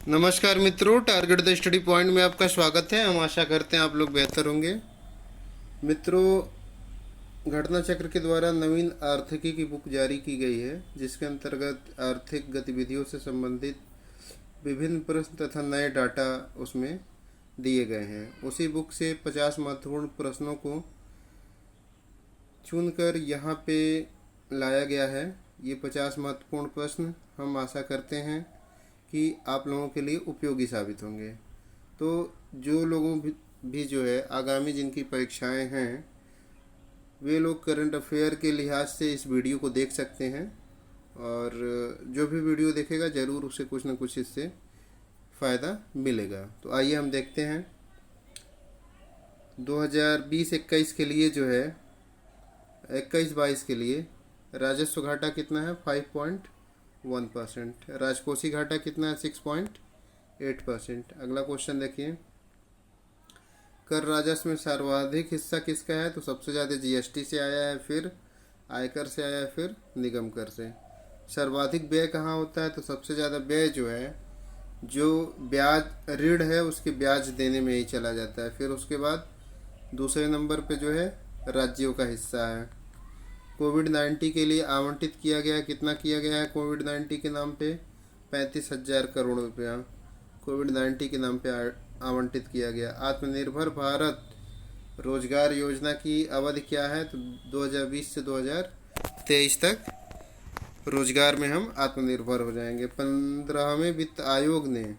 नमस्कार मित्रों, target the study point में आपका स्वागत है। हम आशा करते हैं आप लोग बेहतर होंगे। मित्रों, घटना चक्र के द्वारा नवीन आर्थिकी की बुक जारी की गई है, जिसके अंतर्गत आर्थिक गतिविधियों से संबंधित विभिन्न प्रश्न तथा नए डाटा उसमें दिए गए हैं। उसी बुक से 50 महत्वपूर्ण प्रश्नों को चुनकर यहाँ पे लाया गया है। ये 50 महत्वपूर्ण प्रश्न हम आशा करते हैं कि आप लोगों के लिए उपयोगी साबित होंगे। तो जो लोगों भी जो है आगामी जिनकी परीक्षाएं हैं, वे लोग करंट अफेयर के लिहाज से इस वीडियो को देख सकते हैं, और जो भी वीडियो देखेगा ज़रूर उसे कुछ न कुछ इससे फ़ायदा मिलेगा। तो आइए हम देखते हैं 2020-21 के लिए जो है 21-22 के लिए राजस्व घाटा कितना है 5.1%। राजकोषीय घाटा कितना है 6.8%। अगला क्वेश्चन देखिए, कर राजस्व में सर्वाधिक हिस्सा किसका है? तो सबसे ज़्यादा जीएसटी से आया है, फिर आयकर से आया है, फिर निगम कर से। सर्वाधिक व्यय कहाँ होता है? तो सबसे ज़्यादा व्यय जो है, जो ब्याज ऋण है उसके ब्याज देने में ही चला जाता है। फिर उसके बाद दूसरे नंबर पे जो है राज्यों का हिस्सा है। कोविड-19 के लिए आवंटित किया गया, कितना किया गया है कोविड-19 के नाम पे? 35,000 करोड़ रुपया कोविड-19 के नाम पे आवंटित किया गया। आत्मनिर्भर भारत रोजगार योजना की अवधि क्या है? तो 2020 से 2023 तक रोजगार में हम आत्मनिर्भर हो जाएंगे। 15वें वित्त आयोग ने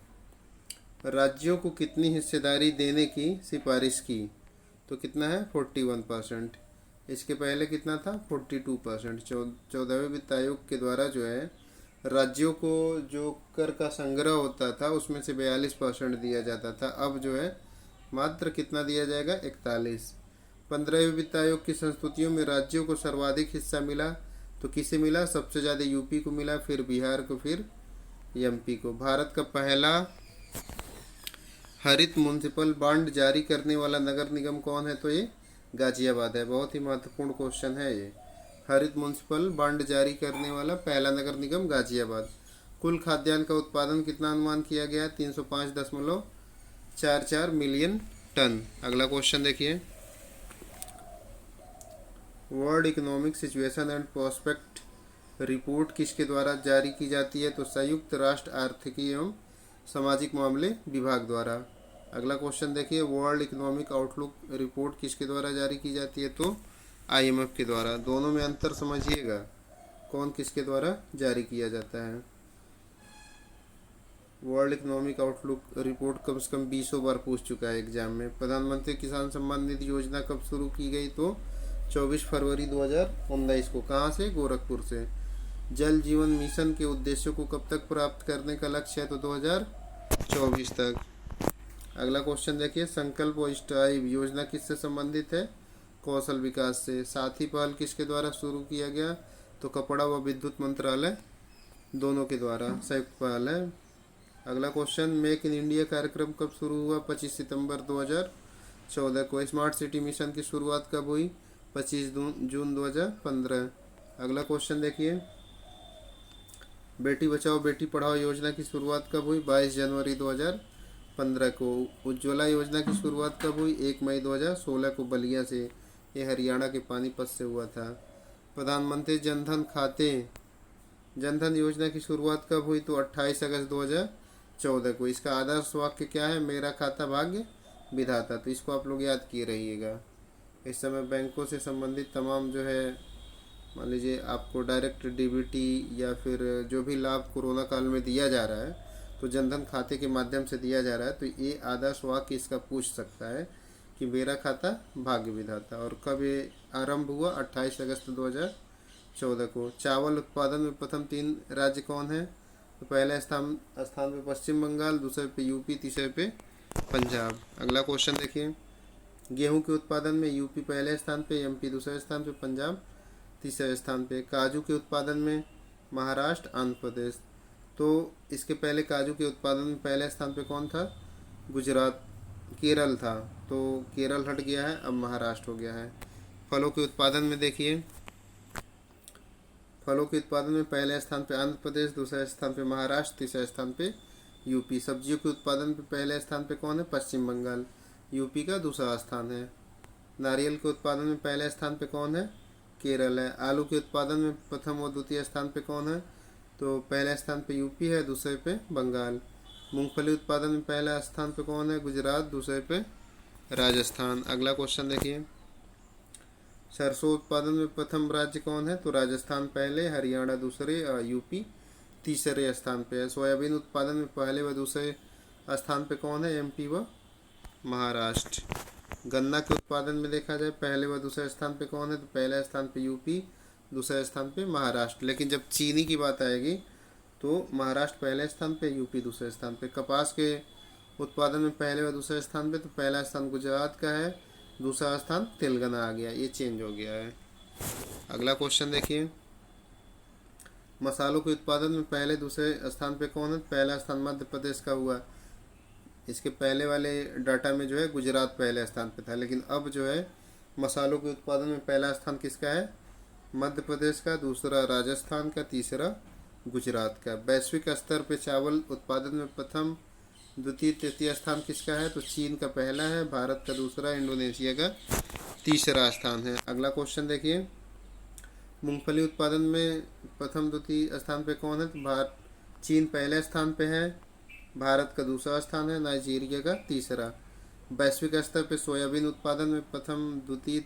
राज्यों को कितनी हिस्सेदारी देने की सिफारिश की? तो कितना है 41%। इसके पहले कितना था 42%। 14वें वित्त आयोग के द्वारा जो है राज्यों को जो कर का संग्रह होता था उसमें से 42% दिया जाता था। अब जो है मात्र कितना दिया जाएगा 41। 15वें वित्त आयोग की संस्तुतियों में राज्यों को सर्वाधिक हिस्सा मिला, तो किसे मिला? सबसे ज़्यादा यूपी को मिला, फिर बिहार को, फिर एमपी को। भारत का पहला हरित म्युनिसिपल बॉन्ड जारी करने वाला नगर निगम कौन है? तो ये गाजियाबाद है। बहुत ही महत्वपूर्ण क्वेश्चन है ये। हरित म्युनिसिपल बॉन्ड जारी करने वाला पहला नगर निगम गाजियाबाद। कुल खाद्यान्न का उत्पादन कितना अनुमान किया गया? 305.44 मिलियन टन। अगला क्वेश्चन देखिए, world economic situation and prospect report किसके द्वारा जारी की जाती है? तो संयुक्त राष्ट्र आर्थिकी एवं सामाजिक मामले विभाग द्वारा। अगला क्वेश्चन देखिए, वर्ल्ड इकोनॉमिक आउटलुक रिपोर्ट किसके द्वारा जारी की जाती है? तो आईएमएफ के द्वारा। दोनों में अंतर समझिएगा, कौन किसके द्वारा जारी किया जाता है। वर्ल्ड इकोनॉमिक आउटलुक रिपोर्ट कम से कम 20 बार पूछ चुका है एग्जाम में। प्रधानमंत्री किसान सम्मान निधि योजना कब शुरू की गई? तो 24 फरवरी 2019 को। कहाँ से? गोरखपुर से। जल जीवन मिशन के उद्देश्यों को कब तक प्राप्त करने का लक्ष्य है? तो 2024 तक। अगला क्वेश्चन देखिए, संकल्प और स्ट्राइव योजना किससे संबंधित है? कौशल विकास से। साथी पहल किसके द्वारा शुरू किया गया? तो कपड़ा व विद्युत मंत्रालय दोनों के द्वारा संयुक्त पहल है। अगला क्वेश्चन, मेक इन इंडिया कार्यक्रम कब शुरू हुआ? 25 सितंबर 2014 को। स्मार्ट सिटी मिशन की शुरुआत कब हुई? 25 जून 2015। अगला क्वेश्चन देखिए, बेटी बचाओ बेटी पढ़ाओ योजना की शुरुआत कब हुई? 22 जनवरी 2015 को। उज्ज्वला योजना की शुरुआत कब हुई? 1 मई 2016 को बलिया से। ये हरियाणा के पानीपत से हुआ था। प्रधानमंत्री जनधन योजना की शुरुआत कब हुई? तो 28 अगस्त 2014 को। इसका आदर्श वाक्य क्या है? मेरा खाता भाग्य विधाता। तो इसको आप लोग याद किए रहिएगा। इस समय बैंकों से संबंधित तमाम जो है, मान लीजिए आपको डायरेक्ट डीबीटी या फिर जो भी लाभ कोरोना काल में दिया जा रहा है तो जनधन खाते के माध्यम से दिया जा रहा है, तो ये आदर्श वाक्य इसका पूछ सकता है कि मेरा खाता भाग्य विधाता। और कब ये आरंभ हुआ? 28 अगस्त 2014 को। चावल उत्पादन में प्रथम 3 राज्य कौन है? तो पहले स्थान पे पश्चिम बंगाल, दूसरे पे यूपी, तीसरे पे पंजाब। अगला क्वेश्चन देखिए, गेहूं के उत्पादन में यूपी पहले स्थान पे, एमपी दूसरे स्थान पे, पंजाब तीसरे स्थान पे। काजू के उत्पादन में महाराष्ट्र, आंध्र प्रदेश। तो इसके पहले काजू के उत्पादन में पहले स्थान पे कौन था? गुजरात, केरल था। तो केरल हट गया है, अब महाराष्ट्र हो गया है। फलों के उत्पादन में देखिए, फलों के उत्पादन में पहले स्थान पे आंध्र प्रदेश, दूसरे स्थान पे महाराष्ट्र, तीसरे स्थान पे यूपी। सब्जियों के उत्पादन पे पहले स्थान पे कौन है? पश्चिम बंगाल। यूपी का दूसरा स्थान है। नारियल के उत्पादन में पहले स्थान पे कौन है? केरल है। आलू के उत्पादन में प्रथम और द्वितीय स्थान पे कौन है? तो पहले स्थान पे यूपी है, दूसरे पे बंगाल। मूंगफली उत्पादन में पहला स्थान पे कौन है? गुजरात, दूसरे पे राजस्थान। अगला क्वेश्चन देखिए, सरसों उत्पादन में प्रथम राज्य कौन है? तो राजस्थान पहले, हरियाणा दूसरे, यूपी तीसरे स्थान पे है। सोयाबीन उत्पादन में पहले व दूसरे स्थान पे कौन है? एमपी व महाराष्ट्र। गन्ना के उत्पादन में देखा जाए पहले व दूसरे स्थान पे कौन है? तो पहले स्थान पे यूपी, दूसरे स्थान पे महाराष्ट्र। लेकिन जब चीनी की बात आएगी तो महाराष्ट्र पहले स्थान पे, यूपी दूसरे स्थान पे। कपास के उत्पादन में पहले व दूसरे स्थान पे तो पहला स्थान गुजरात का है, दूसरा स्थान तेलंगाना आ गया, ये चेंज हो गया है। अगला क्वेश्चन देखिए, मसालों के उत्पादन में पहले दूसरे स्थान पे कौन है? पहला स्थान मध्य प्रदेश का हुआ। इसके पहले वाले डाटा में जो है गुजरात पहले स्थान पे था, लेकिन अब जो है मसालों के उत्पादन में पहला स्थान किसका है? मध्य प्रदेश का, दूसरा राजस्थान का, तीसरा गुजरात का। वैश्विक स्तर पे चावल उत्पादन में प्रथम, द्वितीय, तृतीय स्थान किसका है? तो चीन का पहला है, भारत का दूसरा, इंडोनेशिया का तीसरा स्थान है। अगला क्वेश्चन देखिए, मूंगफली उत्पादन में प्रथम द्वितीय स्थान पे कौन है? तो चीन पहले स्थान पे है, भारत का दूसरा स्थान है, नाइजीरिया का तीसरा। वैश्विक स्तर पे सोयाबीन उत्पादन में प्रथम, द्वितीय,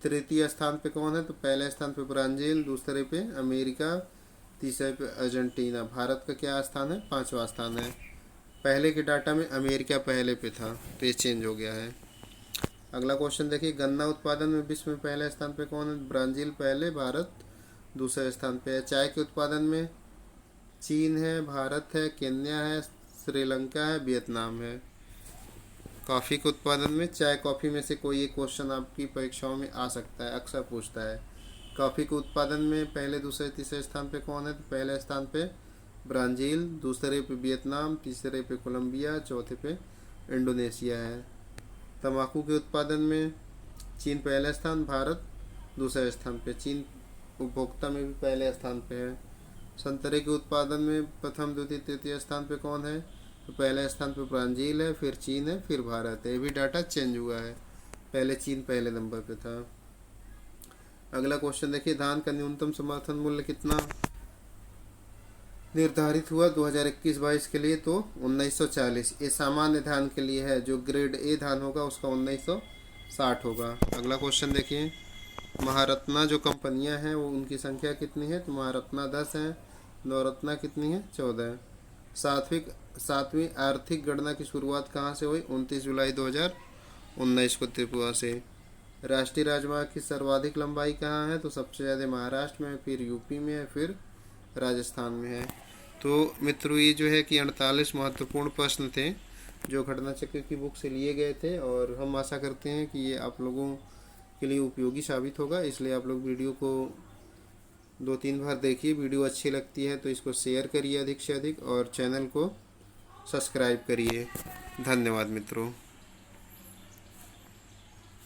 तृतीय स्थान पे कौन है? तो पहले स्थान पे ब्राज़ील, दूसरे पे अमेरिका, तीसरे पे अर्जेंटीना। भारत का क्या स्थान है? पांचवा स्थान है। पहले के डाटा में अमेरिका पहले पे था, तो ये चेंज हो गया है। अगला क्वेश्चन देखिए, गन्ना उत्पादन में विश्व में पहले स्थान पे कौन है? ब्राज़ील पहले, भारत दूसरे स्थान पे है। चाय के उत्पादन में चीन है, भारत है, केन्या है, श्रीलंका है, वियतनाम है। कॉफ़ी के उत्पादन में, चाय कॉफ़ी में से कोई एक क्वेश्चन आपकी परीक्षाओं में आ सकता है, अक्सर पूछता है। कॉफ़ी के उत्पादन में पहले, दूसरे, तीसरे स्थान पे कौन है? तो पहले स्थान पे ब्राज़ील, दूसरे पे वियतनाम, तीसरे पे कोलंबिया, चौथे पे इंडोनेशिया है। तंबाकू के उत्पादन में चीन पहले स्थान, भारत दूसरे स्थान पे। चीन उपभोक्ता में भी पहले स्थान पे है। संतरे के उत्पादन में प्रथम, द्वितीय, तृतीय स्थान पे कौन है? तो पहले स्थान पे ब्राज़ील है, फिर चीन है, फिर भारत है। ये भी डाटा चेंज हुआ है, पहले चीन पहले नंबर पे था। अगला क्वेश्चन देखिए, धान का न्यूनतम समर्थन मूल्य कितना निर्धारित हुआ 2021-22 के लिए? तो 1940। ये सामान्य धान के लिए है, जो ग्रेड ए धान होगा उसका 1960 होगा। अगला क्वेश्चन देखिए, महारत्ना जो कंपनियां हैं वो उनकी संख्या कितनी है? तो महारत्ना 10 है, नवरत्ना कितनी है? 14 है। सातवीं आर्थिक गणना की शुरुआत कहाँ से हुई? 29 जुलाई 2019 को त्रिपुरा से। राष्ट्रीय राजमार्ग की सर्वाधिक लंबाई कहाँ है? तो सबसे ज़्यादा महाराष्ट्र में, फिर यूपी में है, फिर राजस्थान में है। तो मित्रों, ये जो है कि 48 महत्वपूर्ण प्रश्न थे जो घटना चक्र की बुक से लिए गए थे, और हम आशा करते हैं कि ये आप लोगों के लिए उपयोगी साबित होगा। इसलिए आप लोग वीडियो को 2-3 बार देखिए। वीडियो अच्छी लगती है तो इसको शेयर करिए अधिक से अधिक, और चैनल को सब्सक्राइब करिए। धन्यवाद मित्रों।